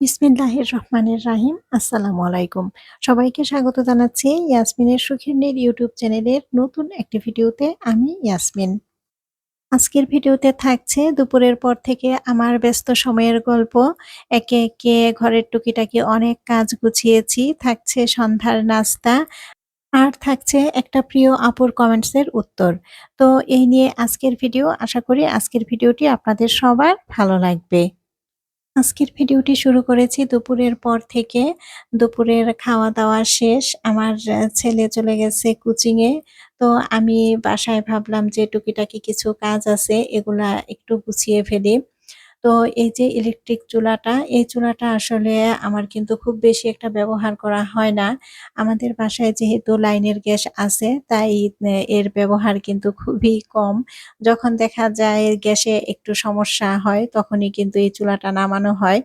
বিসমিল্লাহির রহমানির রাহিম। আসসালামু আলাইকুম। সবাইকে স্বাগত জানাচ্ছি ইয়াসমিনের সুখিনীর ইউটিউব চ্যানেলের নতুন একটি ভিডিওতে। আমি ইয়াসমিন। আজকের ভিডিওতে থাকছে দুপুরের পর থেকে আমার ব্যস্ত সময়ের গল্প। একে, একে ঘরের টুকিটাকি অনেক কাজ গুছিয়েছি। থাকছে সন্ধ্যার নাস্তা, আর থাকছে একটা প্রিয় আপুর কমেন্টসের উত্তর। তো এই নিয়ে আজকের ভিডিও। আশা করি আজকের ভিডিওটি আপনাদের সবার ভালো লাগবে। আজকের ভিডিওটি শুরু করেছি দুপুরের পর থেকে। দুপুরের খাওয়া-দাওয়া শেষ। আমার ছেলে চলে গেছে কোচিংয়ে। তো আমি বাসায় ভাবলাম যে টুকিটাকি কিছু কাজ আছে, এগুলা একটু গুছিয়ে ফেলি। তো এই যে ইলেকট্রিক চুলাটা, এই চুলাটা আসলে আমার কিন্তু খুব বেশি একটা ব্যবহার করা হয় না। আমাদের বাসায় যেহেতু লাইনের গ্যাস আছে, তাই এর ব্যবহার কিন্তু খুবই কম। যখন দেখা যায় গ্যাসে একটু সমস্যা হয়, তখনই কিন্তু এই চুলাটা নামানো হয়।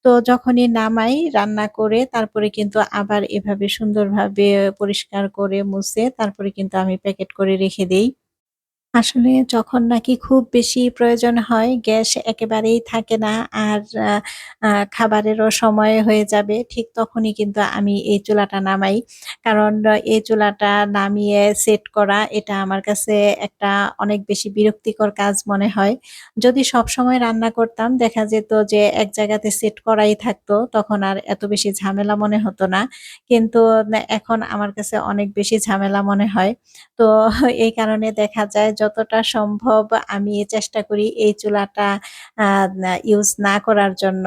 তো যখনই নামাই রান্না করে তারপরে কিন্তু আবার এভাবে সুন্দরভাবে পরিষ্কার করে মুছে তারপরে কিন্তু আমি প্যাকেট করে রেখে দেই। আসলে যখন নাকি খুব বেশি প্রয়োজন হয়, গ্যাস একেবারেই থাকে না আর আ আ খাবারেরও সময় হয়ে যাবে, ঠিক তখনই কিন্তু আমি এই চুলাটা নামাই। কারণ এই চুলাটা নামিয়ে সেট করা এটা আমার কাছে একটা অনেক বেশি বিরক্তিকর কাজ মনে হয়। যদি সবসময় রান্না করতাম দেখা যেত যে এক জায়গাতে সেট করাই থাকতো, তখন আর এত বেশি ঝামেলা মনে হতো না। কিন্তু এখন আমার কাছে অনেক বেশি ঝামেলা মনে হয়। তো এই কারণে দেখা যায় যতটা সম্ভব আমি চেষ্টা করি এই চুলাটা আ না ইউজ না করার জন্য।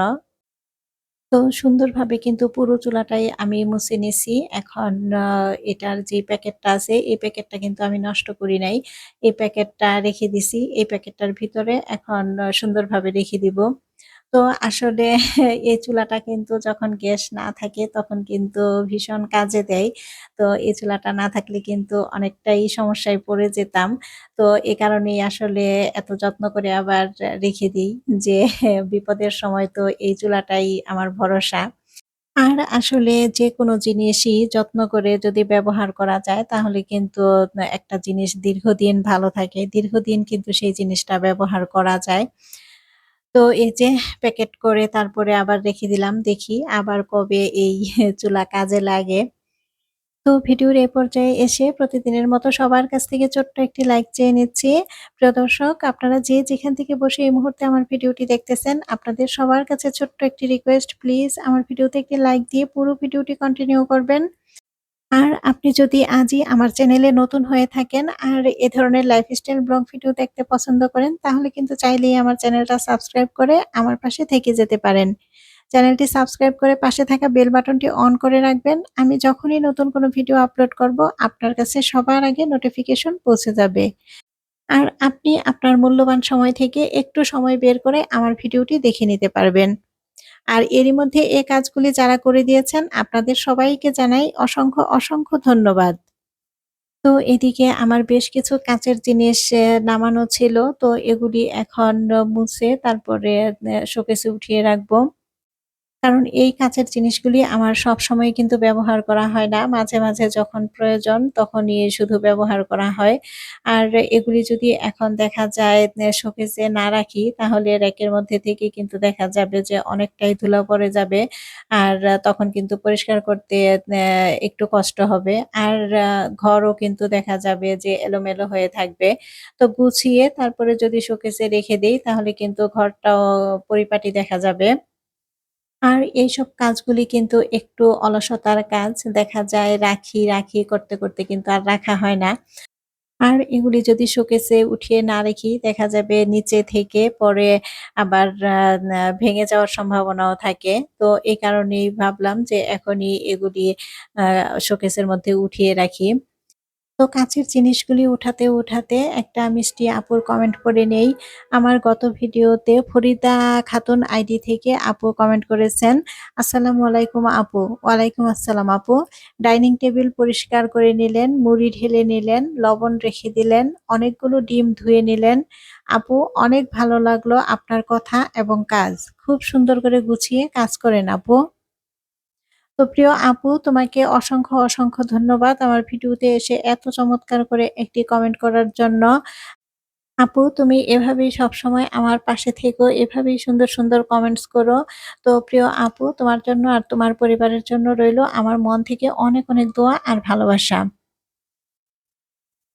তো সুন্দরভাবে কিন্তু পুরো চুলাটাই আমি মুছে নিছি। এখন আ এটার যে প্যাকেটটা আছে, এই প্যাকেটটা কিন্তু আমি নষ্ট করি নাই। এই প্যাকেটটা রেখে দিছি। এই প্যাকেটটার ভিতরে এখন সুন্দরভাবে রেখে দিব। তো আসলে এই চুলাটা কিন্তু যখন গ্যাস না থাকে তখন কিন্তু ভীষণ কাজে দেয়। তো এই চুলাটা না থাকলে কিন্তু অনেকটাই সমস্যায় পড়ে যেতাম। তো এ কারণেই আসলে এত যত্ন করে আবার রেখে দেই যে বিপদের সময় তো এই চুলাটাই আমার ভরসা। আর আসলে যেকোনো জিনিসই যত্ন করে যদি ব্যবহার করা যায় তাহলে কিন্তু একটা জিনিস দীর্ঘদিন ভালো থাকে। দীর্ঘদিন কিন্তু সেই জিনিসটা ব্যবহার করা যায়। তো এই যে প্যাকেট করে তারপরে আবার রেখে দিলাম। দেখি আবার কবে এই চুলা কাজে লাগে। তো ভিডিওর এ পর্যায়ে এসে প্রতিদিনের মতো সবার কাছ থেকে ছোট্ট একটি লাইক চেয়ে নিচ্ছি। প্রিয় দর্শক, আপনারা যে যেখান থেকে বসে এই মুহূর্তে আমার ভিডিওটি দেখতেছেন, আপনাদের সবার কাছে ছোট্ট একটি রিকোয়েস্ট, প্লিজ আমার ভিডিওতে একটি লাইক দিয়ে পুরো ভিডিওটি কন্টিনিউ করবেন। আর আপনি যদি আজই আমার চ্যানেলে নতুন হয়ে থাকেন আর এ ধরনের লাইফস্টাইল ব্লগ ভিডিও দেখতে পছন্দ করেন, তাহলে কিন্তু চাইলেই আমার চ্যানেলটা সাবস্ক্রাইব করে আমার পাশে থেকে যেতে পারেন। চ্যানেলটি সাবস্ক্রাইব করে পাশে থাকা বেল বাটনটি অন করে রাখবেন। আমি যখনই নতুন কোনো ভিডিও আপলোড করব, আপনার কাছে সবার আগে নোটিফিকেশন পৌঁছে যাবে। আর আপনি আপনার মূল্যবান সময় থেকে একটু সময় বের করে আমার ভিডিওটি দেখে নিতে পারবেন। আর এরই মধ্যে এ কাজগুলি যারা করে দিয়েছেন, আপনাদের সবাইকে জানাই অসংখ্য, অসংখ্য ধন্যবাদ। তো এদিকে আমার বেশ কিছু কাঁচের জিনিস নামানো ছিল। তো এগুলি এখন মুছে তারপরে শোকেসে উঠিয়ে রাখবো। কারণ এই কাঁচের জিনিসগুলি আমার সবসময় কিন্তু ব্যবহার করা হয় না। মাঝে, মাঝে যখন প্রয়োজন তখনই শুধু ব্যবহার করা হয়। আর এগুলি যদি এখন দেখা যায় শোকেসে না রাখি তাহলে র‍্যাকের মধ্যে থেকে কিন্তু দেখা যাবে যে অনেকটাই ধুলা পড়ে যাবে। আর তখন কিন্তু পরিষ্কার করতে একটু কষ্ট হবে। আর ঘরও কিন্তু দেখা যাবে যে এলোমেলো হয়ে থাকবে। তো গুছিয়ে তারপরে যদি শোকেসে রেখে দেই তাহলে কিন্তু ঘরটাও পরিপাটি দেখা যাবে। আর এইসব কাজগুলি কিন্তু একটু অলসতার কাজ। দেখা যায় রাখি, রাখি করতে, করতে কিন্তু আর রাখা হয় না। আর এগুলি যদি শোকেসে উঠিয়ে না রেখি দেখা যাবে নিচে থেকে পরে আবার আ না ভেঙে যাওয়ার সম্ভাবনাও থাকে। তো এই কারণেই ভাবলাম যে এখনই এগুলি আ শোকেসের মধ্যে উঠিয়ে রাখি। তো কাছের জিনিসগুলি উঠাতে, উঠাতে একটা মিষ্টি আপুর কমেন্ট পড়ে নেই। আমার গত ভিডিওতে ফরিদা খাতুন আইডি থেকে আপু কমেন্ট করেছেন, "আসসালামু আলাইকুম আপু।" ওয়ালাইকুম আসসালাম আপু। "ডাইনিং টেবিল পরিষ্কার করে নিলেন, মুড়ি ঢেলে নিলেন, লবণ রেখে দিলেন, অনেকগুলো ডিম ধুয়ে নিলেন। আপু অনেক ভালো লাগলো আপনার কথা এবং কাজ। খুব সুন্দর করে গুছিয়ে কাজ করেন আপু।" তো প্রিয় আপু, তোমাকে অসংখ্য, অসংখ্য ধন্যবাদ আমার ভিডিওতে এসে এত চমৎকার করে একটি কমেন্ট করার জন্য। আপু তুমি এভাবেই সবসময় আমার পাশে থেকো, এভাবেই সুন্দর, সুন্দর কমেন্টস করো। তো প্রিয় আপু তোমার জন্য আর তোমার পরিবারের জন্য রইলো আমার মন থেকে অনেক, অনেক দোয়া আর ভালোবাসা।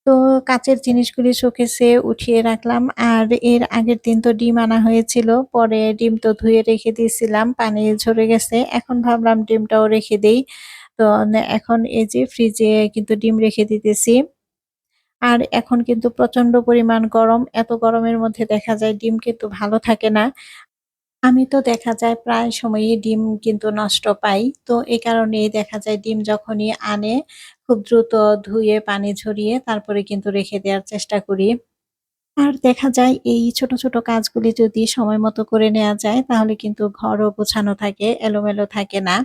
তো কাঁচের জিনিসগুলি শোকেসে উঠিয়ে রাখলাম। আর এর আগের দিন তো ডিম আনা হয়েছিল। পরে ডিম তো ধুয়ে রেখে দিয়েছিলাম। পানি ঝরে গেছে। এখন ভাবলাম ডিমটাও রেখে দেই। তো এখন এই যে ফ্রিজে কিন্তু ডিম রেখে দিতেছি। আর এখন কিন্তু প্রচন্ড পরিমাণ গরম। এত গরমের মধ্যে দেখা যায় ডিম কিন্তু ভালো থাকে না। আমি তো দেখা যায় প্রায় সময়ই ডিম কিন্তু নষ্ট পাই। তো এই কারণেই দেখা যায় ডিম যখনই আনে খুব দ্রুত ধুয়ে পানি ঝরিয়ে তারপরে কিন্তু রেখে দেওয়ার চেষ্টা করি। আর দেখা যায় এই ছোট, ছোট কাজগুলি যদি সময় মতো করে নেয়া যায় তাহলে কিন্তু ঘরও গোছানো থাকে, এলোমেলো থাকে না।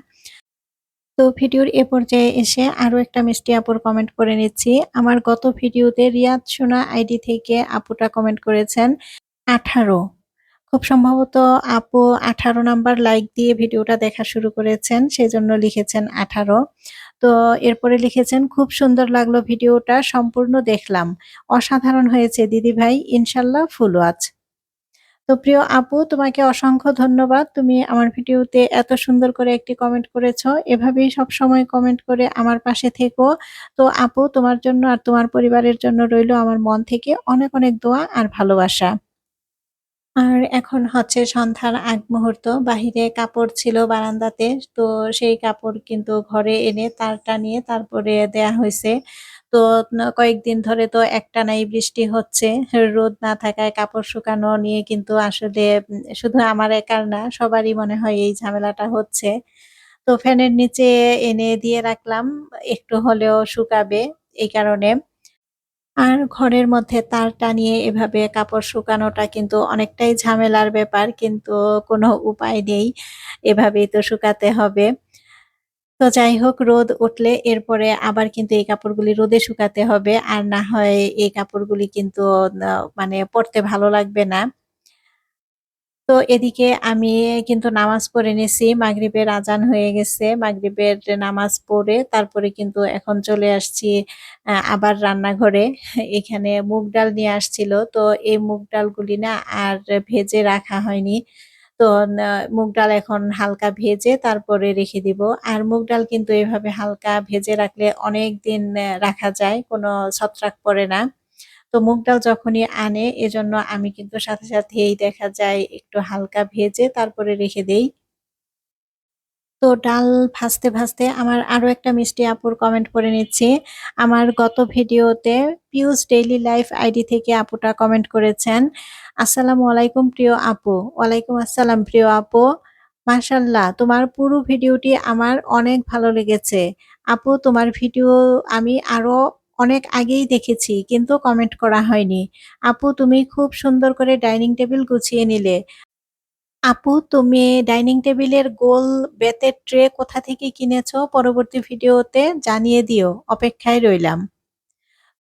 তো ভিডিওর এ পর্যায়ে এসে আরো একটা মিষ্টি আপুর কমেন্ট করে নিচ্ছি। আমার গত ভিডিওতে রিয়াদ সোনা আইডি থেকে আপুটা কমেন্ট করেছেন 18। খুব সম্ভবত আপু 18 নাম্বার লাইক দিয়ে ভিডিওটা দেখা শুরু করেছেন। সেজন্য লিখেছেন 18। তো এরপরে লিখেছেন, "খুব সুন্দর লাগলো ভিডিওটা সম্পূর্ণ দেখলাম। অসাধারণ হয়েছে দিদিভাই। ইনশাআল্লাহ ফুল ওয়াচ।" তো প্রিয় আপু তোমাকে অসংখ্য ধন্যবাদ। তুমি আমার ভিডিওতে এত সুন্দর করে একটি কমেন্ট করেছো। এভাবেই সবসময় কমেন্ট করে আমার পাশে থেকো। তো আপু তোমার জন্য আর তোমার পরিবারের জন্য রইলো আমার মন থেকে অনেক, অনেক দোয়া আর ভালোবাসা। আর এখন হচ্ছে সন্ধ্যার আগ মুহূর্ত। বাহিরে কাপড় ছিল বারান্দাতে। তো সেই কাপড় কিন্তু ঘরে এনে তার টানিয়ে তারপরে দেয়া হইছে। তো কয়েকদিন ধরে তো একটানাই বৃষ্টি হচ্ছে। রোদ না থাকায় কাপড় শুকানো নিয়ে কিন্তু আসলে শুধু আমার একার না, সবারই মনে হয় এই ঝামেলাটা হচ্ছে। তো ফ্যানের নিচে এনে দিয়ে রাখলাম, একটু হলেও শুকাবে এই কারণে। আর ঘরের মধ্যে তার টানিয়ে এভাবে কাপড় শুকানোটা কিন্তু অনেকটাই ঝামেলার ব্যাপার। কিন্তু কোনো উপায় নেই। এভাবেই তো শুকাতে হবে। তো যাই হোক রোদ উঠলে এরপরে আবার কিন্তু এই কাপড়গুলি রোদে শুকাতে হবে। আর না হয় এই কাপড়গুলি কিন্তু মানে পড়তে ভালো লাগবে না। তো এদিকে আমি কিন্তু নামাজ পড়ে নিছি। মাগরিবের আজান হয়ে গেছে। মাগরিবের নামাজ পড়ে তারপরে কিন্তু এখন চলে আসছি আবার রান্নাঘরে। এখানে মুগ ডাল নিয়ে আসছিল। তো এই মুগ ডালগুলি না আর ভেজে রাখা হয়নি। তো মুগ ডাল এখন হালকা ভেজে তারপরে রেখে দিব। আর মুগ ডাল কিন্তু এভাবে হালকা ভেজে রাখলে অনেকদিন রাখা যায়। কোনো ছত্রাক পড়ে না। তো মুগ ডাল যখনই আনে এজন্য আমি কিন্তু সাথে সাথেই দেখা যায় একটু হালকা ভেজে তারপরে রেখে দেই। তো ডাল ভাজতে, ভাজতে আমার আরো একটা মিষ্টি আপুর কমেন্ট পড়ে নিচ্ছি। আমার গত ভিডিওতে পিউস ডেইলি লাইফ আইডি থেকে আপুটা কমেন্ট করেছেন, "আসসালামু আলাইকুম প্রিয় আপু।" ওয়ালাইকুম আসসালাম প্রিয় আপু। মাশাআল্লাহ তোমার পুরো ভিডিওটি আমার অনেক ভালো লেগেছে। আপু তোমার ভিডিও আমি আরো অনেক আগেই দেখেছি কিন্তু কমেন্ট করা হয়নি। আপু তুমি খুব সুন্দর করে ডাইনিং টেবিল গুছিয়ে নিলে। আপু তুমি ডাইনিং টেবিলের গোল বেতের ট্রে কোথা থেকে কিনেছো? পরবর্তী ভিডিওতে জানিয়ে দিও। অপেক্ষায় রইলাম।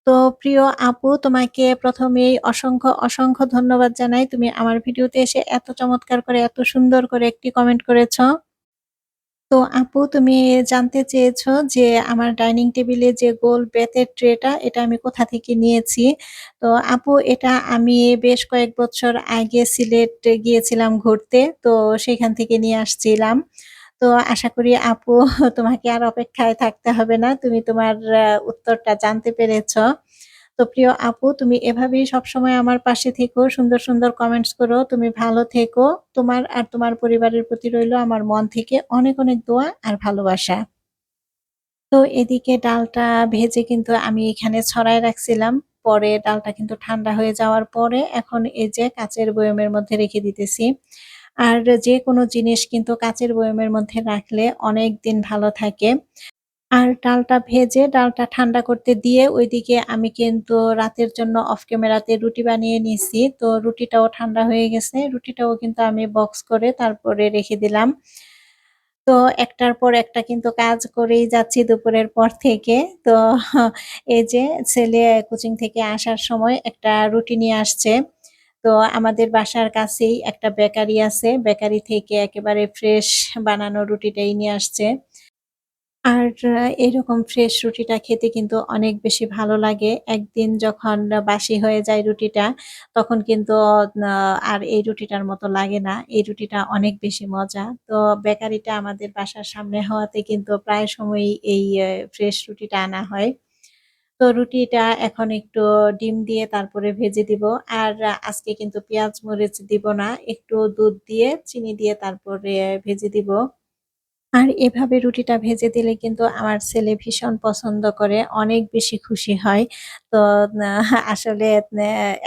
তো প্রিয় আপু তোমাকে ১ম এই অসংখ্য, অসংখ্য ধন্যবাদ জানাই। তুমি আমার ভিডিওতে এসে এত চমৎকার করে এত সুন্দর করে একটি কমেন্ট করেছ। তো আপু তুমি জানতে চেয়েছো যে আমার ডাইনিং টেবিলে যে গোল বেতের ট্রেটা এটা আমি কোথা থেকে নিয়েছি। তো আপু এটা আমি বেশ কয়েক বছর আগে সিলেট গিয়েছিলাম ঘুরতে। তো সেখান থেকে নিয়ে আসছিলাম। তো আশা করি আপু তোমাকে আর অপেক্ষায় থাকতে হবে না। তুমি তোমার উত্তরটা জানতে পেরেছ। তো প্রিয় আপু তুমি এভাবেই সবসময় আমার পাশে থেকো। সুন্দর, সুন্দর কমেন্টস করো। তুমি ভালো থেকো। তোমার আর তোমার পরিবারের প্রতি রইলো আমার মন থেকে অনেক, অনেক দোয়া আর ভালোবাসা। তো এদিকে ডালটা ভেজে কিন্তু আমি এখানে ছড়ায় রাখছিলাম। পরে ডালটা কিন্তু ঠান্ডা হয়ে যাওয়ার পরে এখন এই যে কাঁচের বয়মের মধ্যে রেখে দিতেছি। আর যেকোনো জিনিস কিন্তু কাঁচের বয়মের মধ্যে রাখলে অনেকদিন ভালো থাকে। আর ডালটা ভেজে ডালটা ঠান্ডা করতে দিয়ে ওইদিকে আমি কিন্তু রাতের জন্য অফ ক্যামেরাতে রুটি বানিয়ে নিছি। তো রুটিটাও ঠান্ডা হয়ে গেছে। রুটিটাও কিন্তু আমি বক্স করে তারপরে রেখে দিলাম। তো একটার পর একটা কিন্তু কাজ করেই যাচ্ছি দুপুরের পর থেকে। তো এই যে ছেলে কোচিং থেকে আসার সময় একটা রুটি নিয়ে আসছে। তো আমাদের বাসার কাছেই একটা বেকারি আছে। বেকারি থেকে একেবারে ফ্রেশ বানানো রুটিটাই নিয়ে আসছে। আর এরকম ফ্রেশ রুটিটা খেতে কিন্তু অনেক বেশি ভালো লাগে। একদিন যখন বাসি হয়ে যায় রুটিটা, তখন কিন্তু আর এই রুটিটার মতো লাগে না। এই রুটিটা অনেক বেশি মজা। তো বেকারিটা আমাদের বাসার সামনে হওয়াতে কিন্তু প্রায় সময়ই এই ফ্রেশ রুটিটা আনা হয়। তো রুটিটা এখন একটু ডিম দিয়ে তারপরে ভেজে দিব। আর আজকে কিন্তু পেঁয়াজ মরিচ দিব না। একটু দুধ দিয়ে, চিনি দিয়ে তারপরে ভেজে দিব। আর এভাবে রুটিটা ভেজে দিলে কিন্তু আমার ছেলে ভীষণ পছন্দ করে, অনেক বেশি খুশি হয়। তো আসলে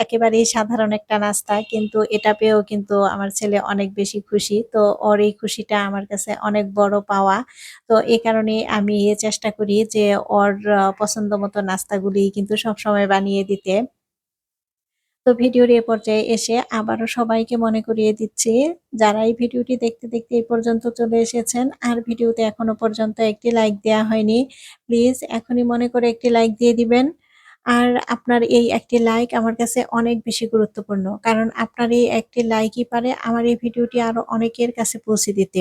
একেবারেই সাধারণ একটা নাস্তা কিন্তু এটা পেয়েও কিন্তু আমার ছেলে অনেক বেশি খুশি। তো ওর এই খুশিটা আমার কাছে অনেক বড় পাওয়া। তো এ কারণেই আমি চেষ্টা করি যে ওর পছন্দ মতো নাস্তাগুলি কিন্তু সবসময় বানিয়ে দিতে। তো ভিডিওর এ পর্যায়ে এসে আবারও সবাইকে মনে করিয়ে দিচ্ছি, যারা এই ভিডিওটি দেখতে, দেখতে এই পর্যন্ত চলে এসেছেন আর ভিডিওতে এখনো পর্যন্ত একটি লাইক দেয়া হয়নি, প্লিজ এখনই মনে করে একটি লাইক দিয়ে দিবেন। আর আপনার এই একটি লাইক আমার কাছে অনেক বেশি গুরুত্বপূর্ণ। কারণ আপনার এই একটি লাইকই পারে আমার এই ভিডিওটি আরো অনেকের কাছে পৌঁছে দিতে।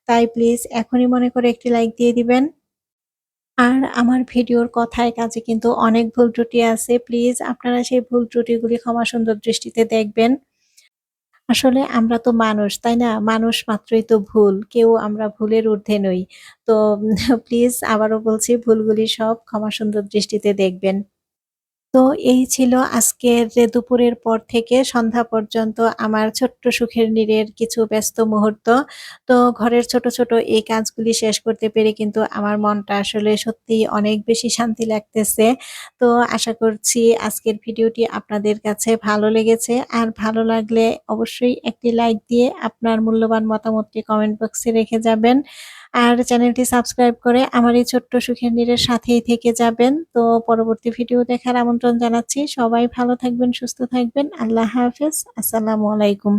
তাই প্লিজ এখনই মনে করে একটি লাইক দিয়ে দিবেন। আর আমার ভিডিওর কথায় কাজে কিন্তু অনেক ভুল ত্রুটি আছে। প্লিজ আপনারা সেই ভুল ত্রুটিগুলি ক্ষমা সুন্দর দৃষ্টিতে দেখবেন। আসলে আমরা তো মানুষ, তাই না? মানুষ মাত্রই তো ভুল। কেউ আমরা ভুলের ঊর্ধ্বে নই। তো প্লিজ আবারও বলছি ভুলগুলি সব ক্ষমা সুন্দর দৃষ্টিতে দেখবেন। তো এই ছিল আজকের যে দুপুরের পর থেকে সন্ধ্যা পর্যন্ত আমার ছোট্ট সুখের নীড়ের কিছু ব্যস্ত মুহূর্ত। তো ঘরের ছোট, ছোট এই কাজগুলি শেষ করতে পেরে কিন্তু আমার মনটা আসলে সত্যিই অনেক বেশি শান্তি লাগতেছে। তো আশা করছি আজকের ভিডিওটি আপনাদের কাছে ভালো লেগেছে। আর ভালো লাগলে অবশ্যই একটি লাইক দিয়ে আপনার মূল্যবান মতামতটি কমেন্ট বক্সে রেখে যাবেন। আর চ্যানেলটি সাবস্ক্রাইব করে আমার এই ছোট্ট সুখের নীড়ের সাথেই থেকে যাবেন। তো পরবর্তী ভিডিও দেখার আমন্ত্রণ জানাচ্ছি। সবাই ভালো থাকবেন, সুস্থ থাকবেন। আল্লাহ হাফেজ। আসসালামু আলাইকুম।